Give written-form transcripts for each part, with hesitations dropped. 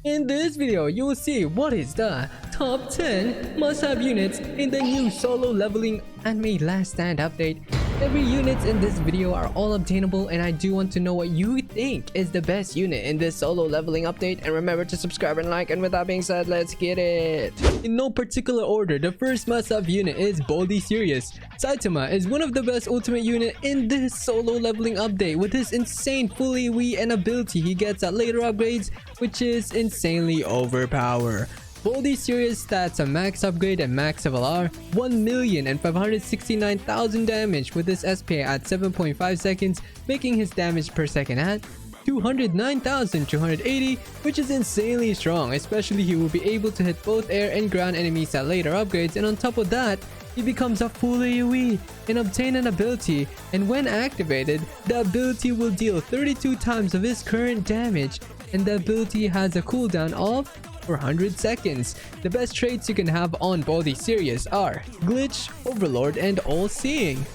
In this video, you will see what is the top 10 must-have units in the new solo leveling anime last stand update. Every units in this video are all obtainable, and I do want to know what you think is the best unit in this solo leveling update. And remember to subscribe and like, and with that being said, let's get it. In no particular order, the first must-have unit is Baldi Sirius. Saitama is one of the best ultimate unit in this solo leveling update with his insane full AoE and ability he gets at later upgrades, which is insanely overpowered. Baldi Sirius stats a max upgrade and max LR, 1,569,000 damage with his SPA at 7.5 seconds, making his damage per second at 209,280, which is insanely strong, especially he will be able to hit both air and ground enemies at later upgrades, and on top of that, he becomes a full AoE and obtain an ability, and when activated, the ability will deal 32 times of his current damage, and the ability has a cooldown of 400 seconds. The best traits you can have on Baldi Sirius are Glitch, Overlord, and All-Seeing.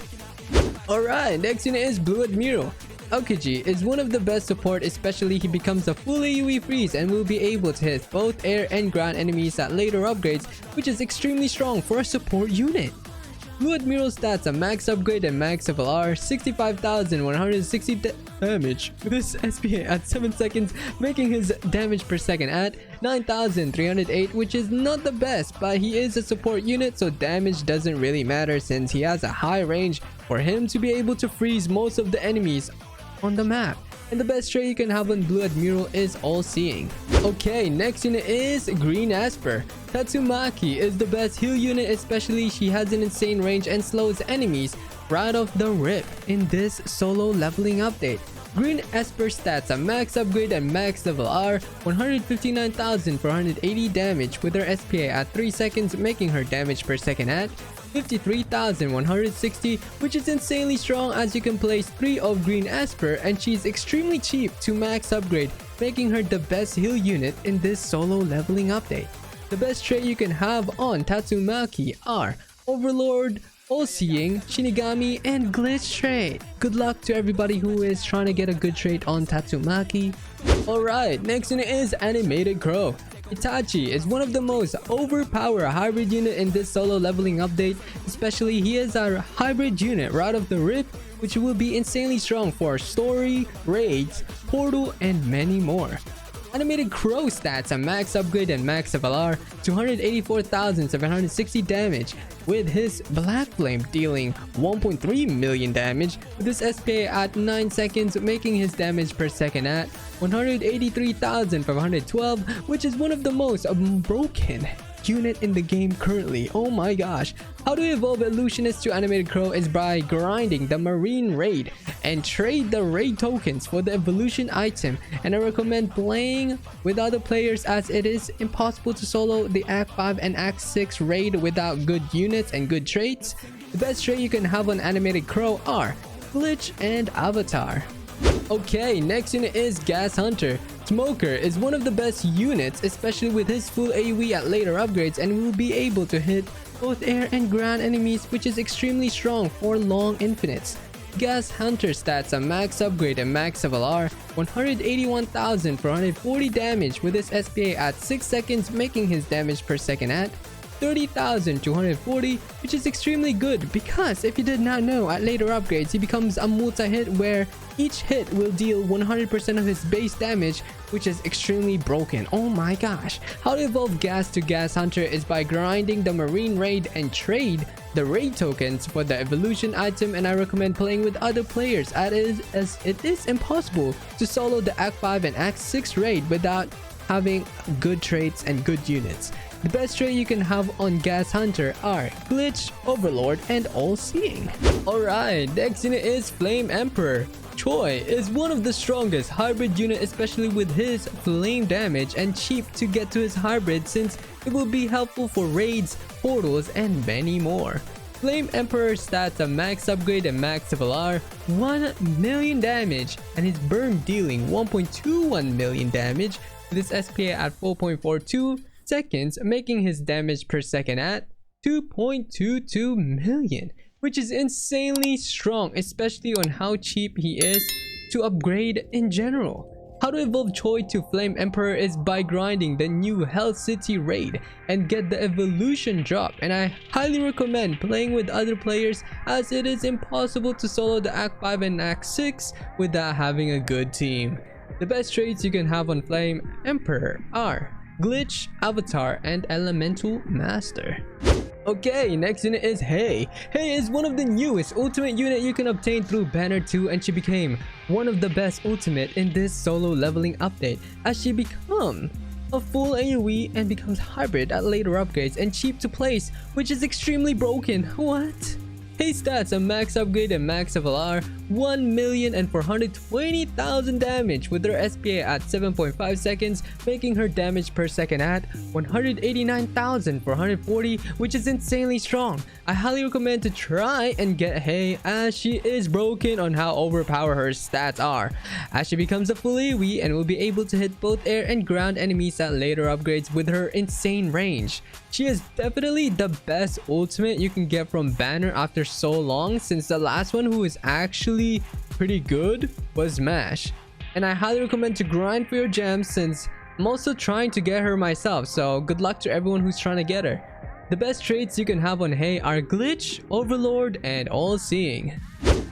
Alright, next unit is Blue Admiral. Aokiji is one of the best support, especially he becomes a full AoE freeze and will be able to hit both air and ground enemies at later upgrades, which is extremely strong for a support unit. Blue Admiral stats a max upgrade and max LR, 65,160 damage with his SPA at 7 seconds, making his damage per second at 9,308, which is not the best, but he is a support unit, so damage doesn't really matter since he has a high range for him to be able to freeze most of the enemies on the map. And the best trait you can have on Blue Admiral is All-Seeing. Okay, next unit is Green Asper. Tatsumaki is the best heal unit, especially she has an insane range and slows enemies right off the rip in this solo leveling update. Green Asper stats a max upgrade and max level R, 159,480 damage with her SPA at 3 seconds, making her damage per second at 53,160, which is insanely strong as you can place 3 of Green Asper, and she's extremely cheap to max upgrade, making her the best heal unit in this solo leveling update. The best trait you can have on Tatsumaki are Overlord, All-Seeing, Shinigami, and Glitch trait. Good luck to everybody who is trying to get a good trait on Tatsumaki. Alright, next unit is Animated Crow. Itachi is one of the most overpowered hybrid unit in this solo leveling update, especially he is our hybrid unit right off the rip, which will be insanely strong for story, raids, portal, and many more. Animated Crow stats a max upgrade and max LR, 284,760 damage with his Black Flame dealing 1.3 million damage with his SPA at 9 seconds, making his damage per second at 183,512, which is one of the most broken unit in the game currently. Oh my gosh. How to evolve Illusionist to Animated Crow is by grinding the Marine Raid and trade the raid tokens for the evolution item, and I recommend playing with other players as it is impossible to solo the Act 5 and Act 6 raid without good units and good traits. The best trait you can have on Animated Crow are Glitch and Avatar. Okay, next unit is Gas Hunter. Smoker is one of the best units, especially with his full AoE at later upgrades, and will be able to hit both air and ground enemies, which is extremely strong for long infinites. Gas Hunter stats a max upgrade and max LR, 181,440 damage with his SPA at 6 seconds, making his damage per second at 30,240, which is extremely good because if you did not know, at later upgrades he becomes a multi-hit where each hit will deal 100% of his base damage, which is extremely broken. Oh my gosh. How to evolve Gas to Gas Hunter is by grinding the Marine Raid and trade the raid tokens for the evolution item, and I recommend playing with other players as it is impossible to solo the Act 5 and Act 6 raid without having good traits and good units. The best trait you can have on Gas Hunter are Glitch, Overlord, and All-Seeing. Alright, next unit is Flame Emperor. Choi is one of the strongest hybrid unit, especially with his flame damage, and cheap to get to his hybrid since it will be helpful for raids, portals, and many more. Flame Emperor stats a max upgrade and max LR, 1 million damage, and his burn dealing 1.21 million damage with his SPA at 4.42 seconds, making his damage per second at 2.22 million, which is insanely strong, especially on how cheap he is to upgrade in general. How to evolve Choi to Flame Emperor is by grinding the new Hell City raid and get the evolution drop, and I highly recommend playing with other players as it is impossible to solo the Act 5 and Act 6 without having a good team. The best traits you can have on Flame Emperor are Glitch, Avatar, and Elemental Master. Okay, next unit is Hei. Hei is one of the newest ultimate unit you can obtain through Banner 2, and she became one of the best ultimate in this solo leveling update as she becomes a full AoE and becomes hybrid at later upgrades and cheap to place, which is extremely broken. What? Hei stats: a max upgrade and max LR, 1,420,000 damage with her SPA at 7.5 seconds, making her damage per second at 189,440, which is insanely strong. I highly recommend to try and get Hei as she is broken on how overpowered her stats are, as she becomes a full AoE and will be able to hit both air and ground enemies at later upgrades with her insane range. She is definitely the best ultimate you can get from Banner after so long, since the last one who is actually pretty good was Mash. And I highly recommend to grind for your gems, since I'm also trying to get her myself, so good luck to everyone who's trying to get her. The best traits you can have on Hei are Glitch, Overlord, and All-Seeing.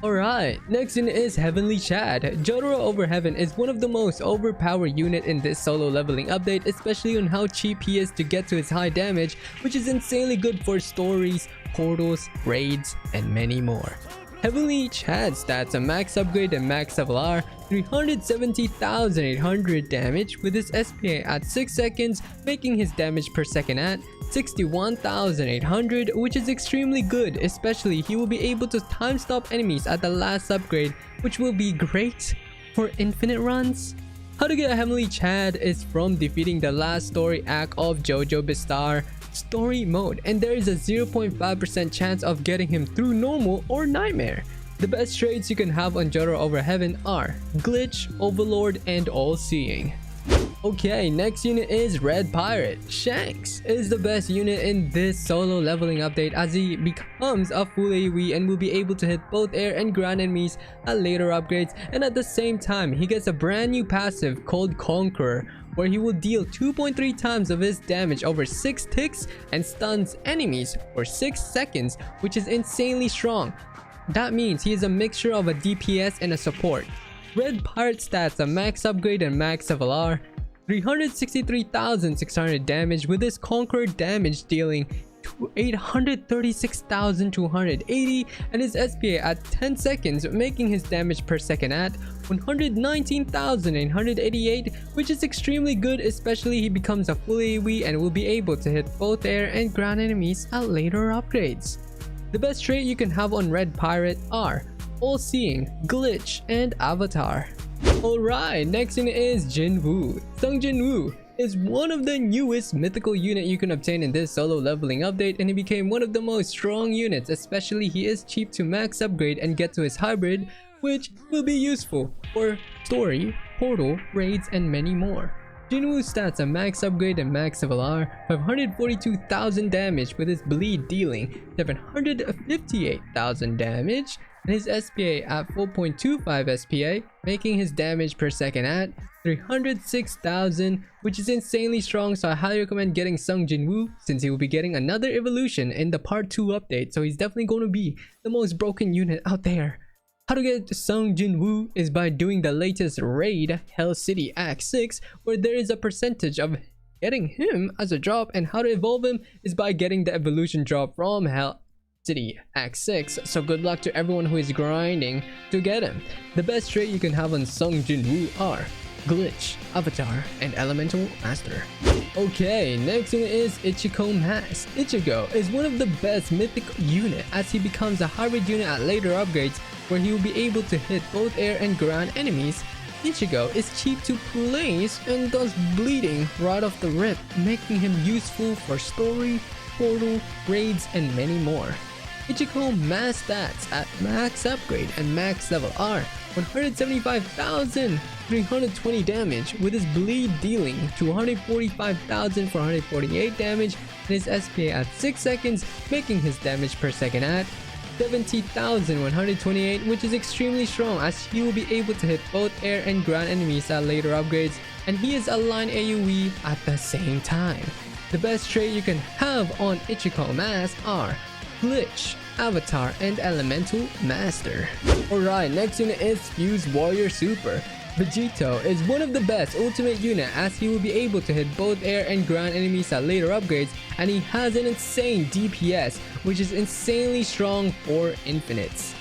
Alright, next unit is Heavenly Chad. Jotaro over Heaven is one of the most overpowered unit in this solo leveling update, especially on how cheap he is to get to his high damage, which is insanely good for stories, portals, raids, and many more. Heavenly Chad stats: a max upgrade and max LR, 370,800 damage with his SPA at 6 seconds, making his damage per second at 61,800, which is extremely good, especially he will be able to time stop enemies at the last upgrade, which will be great for infinite runs. How to get a Heavenly Chad is from defeating the last story act of JoJo Bizarre story mode, and there is a 0.5% chance of getting him through normal or nightmare. The best traits you can have on Jotaro over Heaven are Glitch, Overlord, and All-Seeing. Okay, next unit is Red Pirate. Shanks is the best unit in this solo leveling update as he becomes a full AoE and will be able to hit both air and ground enemies at later upgrades, and at the same time he gets a brand new passive called Conqueror, where he will deal 2.3 times of his damage over 6 ticks and stuns enemies for 6 seconds, which is insanely strong. That means he is a mixture of a DPS and a support. Red Pirate stats: a max upgrade and max LR, 363,600 damage with his Conqueror damage dealing 836,280 and his SPA at 10 seconds, making his damage per second at 119,888, which is extremely good, especially he becomes a full AoE and will be able to hit both air and ground enemies at later upgrades. The best trait you can have on Red Pirate are All-Seeing, Glitch, and Avatar. Alright, next unit is Jinwoo. Sung Jinwoo is one of the newest mythical unit you can obtain in this solo leveling update, and he became one of the most strong units, especially he is cheap to max upgrade and get to his hybrid, which will be useful for story, portal, raids, and many more. Jinwoo stats: a max upgrade and max LR, 542,000 damage with his bleed dealing 758,000 damage, and his SPA at 4.25 SPA, making his damage per second at 306,000, which is insanely strong. So I highly recommend getting Sung Jinwoo, since he will be getting another evolution in the part 2 update, so he's definitely going to be the most broken unit out there. How to get Sung Jinwoo is by doing the latest raid, Hell City Act 6, where there is a percentage of getting him as a drop, and how to evolve him is by getting the evolution drop from Hell City Act 6, so good luck to everyone who is grinding to get him. The best trait you can have on Sung Jinwoo are Glitch, Avatar, and Elemental Master. Okay, next unit is Ichigo Mask. Ichigo is one of the best mythic unit as he becomes a hybrid unit at later upgrades, where he will be able to hit both air and ground enemies. Ichigo is cheap to place and does bleeding right off the rip, making him useful for story, portal, raids, and many more. Ichigo Mask stats at max upgrade and max level are 175,320 damage with his bleed dealing 245,448 damage and his SPA at 6 seconds, making his damage per second at 70,128, which is extremely strong as he will be able to hit both air and ground enemies at later upgrades, and he is a line AoE at the same time. The best trait you can have on Ichiko Mask are Glitch, Avatar, and Elemental Master. Alright, next unit is Fuse Warrior Super. Vegito is one of the best ultimate unit as he will be able to hit both air and ground enemies at later upgrades, and he has an insane DPS which is insanely strong for infinites.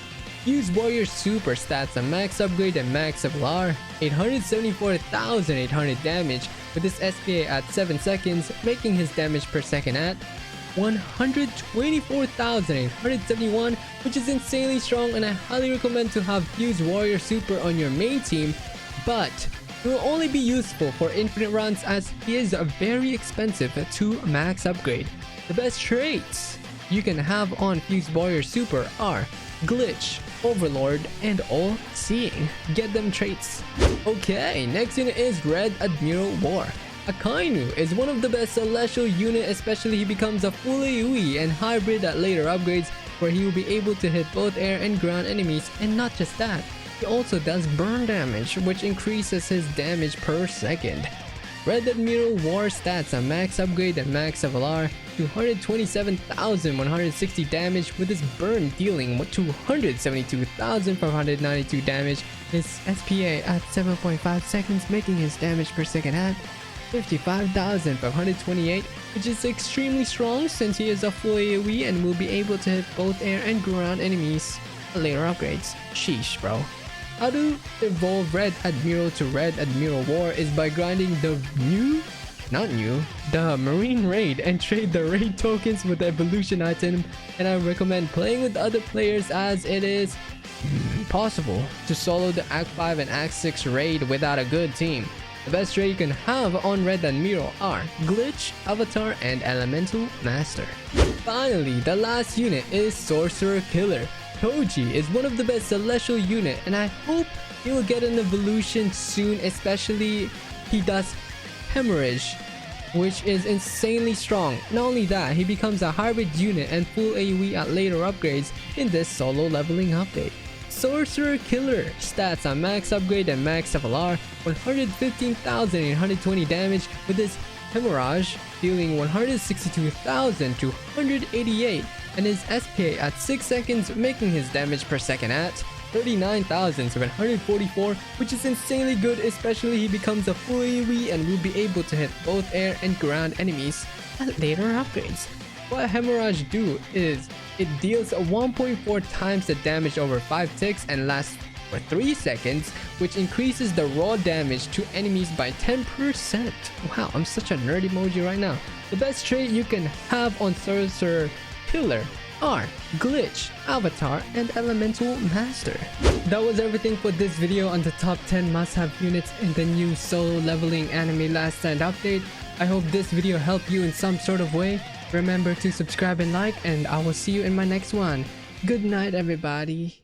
Fuse Warrior Super stats on max upgrade and max LR, 874,800 damage with his SPA at 7 seconds, making his damage per second at 124,871, which is insanely strong, and I highly recommend to have Fuse Warrior Super on your main team, but it will only be useful for infinite runs as he is very expensive to max upgrade. The best traits you can have on Fuse Warrior Super are Glitch, Overlord, and All Seeing. Get them traits. Okay, next unit is Red Admiral War. Akainu is one of the best celestial unit, especially he becomes a full AoE and hybrid at later upgrades where he will be able to hit both air and ground enemies, and not just that, he also does burn damage which increases his damage per second. Red Admiral War stats on max upgrade and max LR, 227,160 damage with his burn dealing 272,592 damage, his SPA at 7.5 seconds, making his damage per second at 55,528, which is extremely strong since he is a full AoE and will be able to hit both air and ground enemies at later upgrades. Sheesh, bro. How to evolve Red Admiral to Red Admiral War is by grinding the the Marine Raid and trade the raid tokens with the evolution item, and I recommend playing with other players as it is impossible to solo the Act 5 and Act 6 raid without a good team. The best trait you can have on Red Admiral are Glitch, Avatar, and Elemental Master. Finally, the last unit is Sorcerer Killer. Toji is one of the best celestial unit, and I hope he will get an evolution soon, especially he does Hemorrhage, which is insanely strong. Not only that, he becomes a hybrid unit and full AoE at later upgrades in this solo leveling update. Sorcerer Killer stats on max upgrade and max LR, 115,820 damage with his Hemorrhage dealing 162,288, and his SPA at 6 seconds, making his damage per second at 39,744, which is insanely good, especially he becomes a full AoE and will be able to hit both air and ground enemies at later upgrades. What Hemorrhage do is it deals 1.4 times the damage over 5 ticks and lasts for 3 seconds, which increases the raw damage to enemies by 10%. Wow, I'm such a nerd emoji right now. The best trait you can have on Sorcerer Killer are Glitch, Avatar, and Elemental Master. That was everything for this video on the top 10 must-have units in the new solo leveling anime last stand update. I hope this video helped you in some sort of way. Remember to subscribe and like, and I will see you in my next one. Good night, everybody.